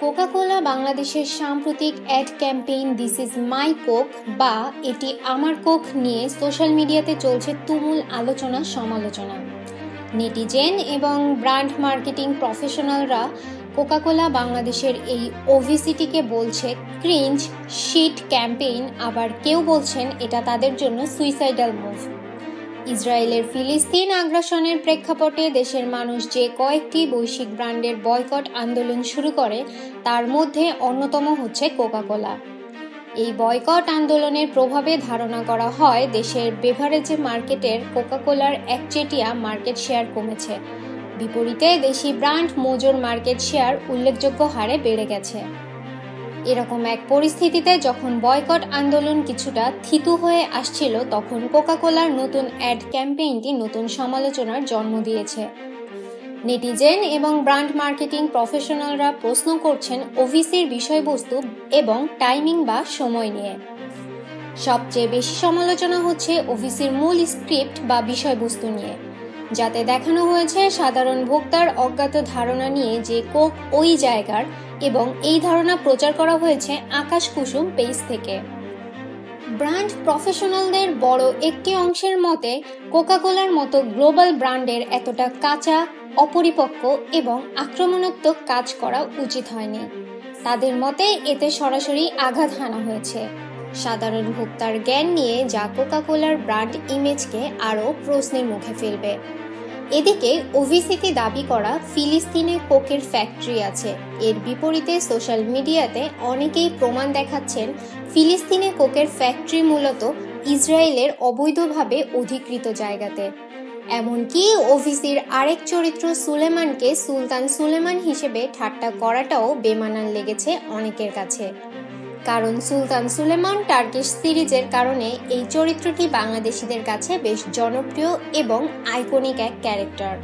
Coca-Cola বাংলাদেশের সাম্প্রতিক ad campaign this is my Coke বা এটি আমার কোক নিয়ে সোশ্যাল মিডিয়াতে চলছে তুমুল আলোচনা সমালোচনা। নেটিজেন এবং ব্র্যান্ড মার্কেটিং প্রফেশনালরা কোকা-কোলা বাংলাদেশের এই ওভিসিটিকে বলছে ক্রিঞ্জ শিট ক্যাম্পেইন, আবার কেউ বলছেন এটা তাদের জন্য সুইসাইডাল মুভ। ইসরায়েলের ফিলিস্তিন আগ্রাসনের প্রেক্ষাপটে দেশের মানুষ যে কয়েকটি বৈশ্বিক ব্র্যান্ডের বয়কট আন্দোলন শুরু করে তার মধ্যে অন্যতম হচ্ছে কোকা-কোলা। এই বয়কট আন্দোলনের প্রভাবে ধারণা করা হয় দেশের বেভারেজ মার্কেটের কোকা-কোলার একচেটিয়া মার্কেট শেয়ার কমেছে, বিপরীতে দেশি ব্র্যান্ড মোজোর মার্কেট শেয়ার উল্লেখযোগ্য হারে বেড়ে গেছে। এরকম এক পরিস্থিতিতে যখন বয়কট আন্দোলন কিছুটা থিতু হয়ে আসছিল, তখন কোকা-কোলার নতুন অ্যাড ক্যাম্পেইনটি নতুন সমালোচনার জন্ম দিয়েছে। নেটিজেন এবং ব্র্যান্ড মার্কেটিং প্রফেশনালরা প্রশ্ন করছেন ওভিসির বিষয়বস্তু এবং টাইমিং বা সময় নিয়ে। সবচেয়ে বেশি সমালোচনা হচ্ছে ওভিসির মূল স্ক্রিপ্ট বা বিষয়বস্তু নিয়ে, যাতে দেখানো হয়েছে সাধারণ ভোক্তার অজ্ঞাত ধারণা নিয়ে যে কোক ওই জায়গার, এবং এই ধারণা প্রচার করা হয়েছে আকাশ কুসুম পেজ থেকে। ব্র্যান্ড প্রফেশনালদের বড় একটি অংশের মতে কোকা-কোলার মতো গ্লোবাল ব্র্যান্ডের এতটা কাঁচা, অপরিপক্ক এবং আক্রমণাত্মক কাজ করা উচিত হয়নি। তাদের মতে এতে সরাসরি আঘাত হানা হয়েছে সাধারণ ভোক্তার জ্ঞান নিয়ে, যা কোকা-কোলার ব্র্যান্ড ইমেজকে আরও প্রশ্নের মুখে ফেলবে। এদিকে ওভিসিটি দাবি করা ফিলিস্তিনে কোকের ফ্যাক্টরি আছে। এর বিপরীতে সোশ্যাল মিডিয়াতে অনেকেই প্রমাণ দেখাচ্ছেন ফিলিস্তিনে কোকের ফ্যাক্টরি মূলত ইসরায়েলের অবৈধভাবে অধিকৃত জায়গাতে। এমনকি ওভিসির আরেক চরিত্র সুলেমানকে সুলতান সুলেমান হিসেবে ঠাট্টা করাটাও বেমানান লেগেছে অনেকের কাছে, কারণ সুলতান সুলেমান টার্কিশ সিরিজের কারণে এই চরিত্রটি বাংলাদেশিদের কাছে বেশ জনপ্রিয় এবং আইকনিক এক ক্যারেক্টার।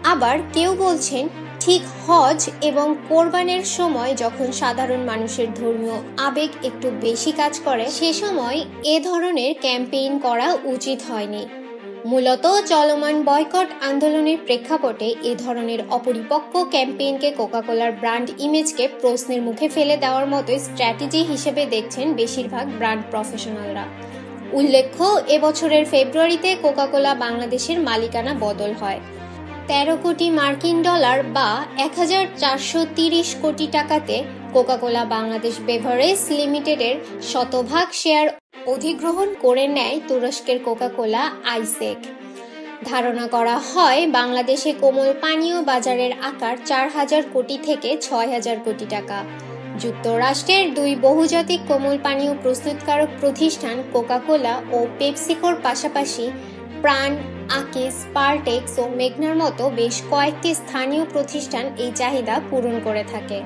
আবার কেউ বলছেন ঠিক হজ এবং কোরবানের সময় যখন সাধারণ মানুষের ধর্মীয় আবেগ একটু বেশি কাজ করে, সে সময় এ ধরনের ক্যাম্পেইন করা উচিত হয়নি। মূলত চলমান বয়কট আন্দোলনের প্রেক্ষাপটে এ ধরনের অপরিপক্ক ক্যাম্পেইনকে কোকা-কোলার ব্র্যান্ড ইমেজকে প্রশ্নের মুখে ফেলে দেওয়ার মতো স্ট্র্যাটেজি হিসেবে দেখছেন বেশিরভাগ ব্র্যান্ড প্রফেশনালরা। উল্লেখ্য, এবছরের ফেব্রুয়ারিতে কোকা-কোলা বাংলাদেশের মালিকানা বদল হয়। 13 কোটি মার্কিন ডলার বা 1430 কোটি টাকাতে কোকা-কোলা বাংলাদেশ বেভারেজ লিমিটেডের শতভাগ শেয়ার অধিগ্রহণ করে নেয় তুরস্কের কোকা-কোলা আইসেক। ধারণা করা হয় বাংলাদেশে কোমল পানীয় বাজারের আকার 4000 কোটি থেকে 6000 কোটি টাকা। যুক্তরাষ্ট্রের দুই বহুজাতিক কোমল পানীয় প্রস্তুতকারক প্রতিষ্ঠান কোকা-কোলা ও পেপসিকোর পাশাপাশি প্রাণ, আকিস, পার্টেক্স ও মেঘনার মতো বেশ কয়েকটি স্থানীয় প্রতিষ্ঠান এই চাহিদা পূরণ করে থাকে।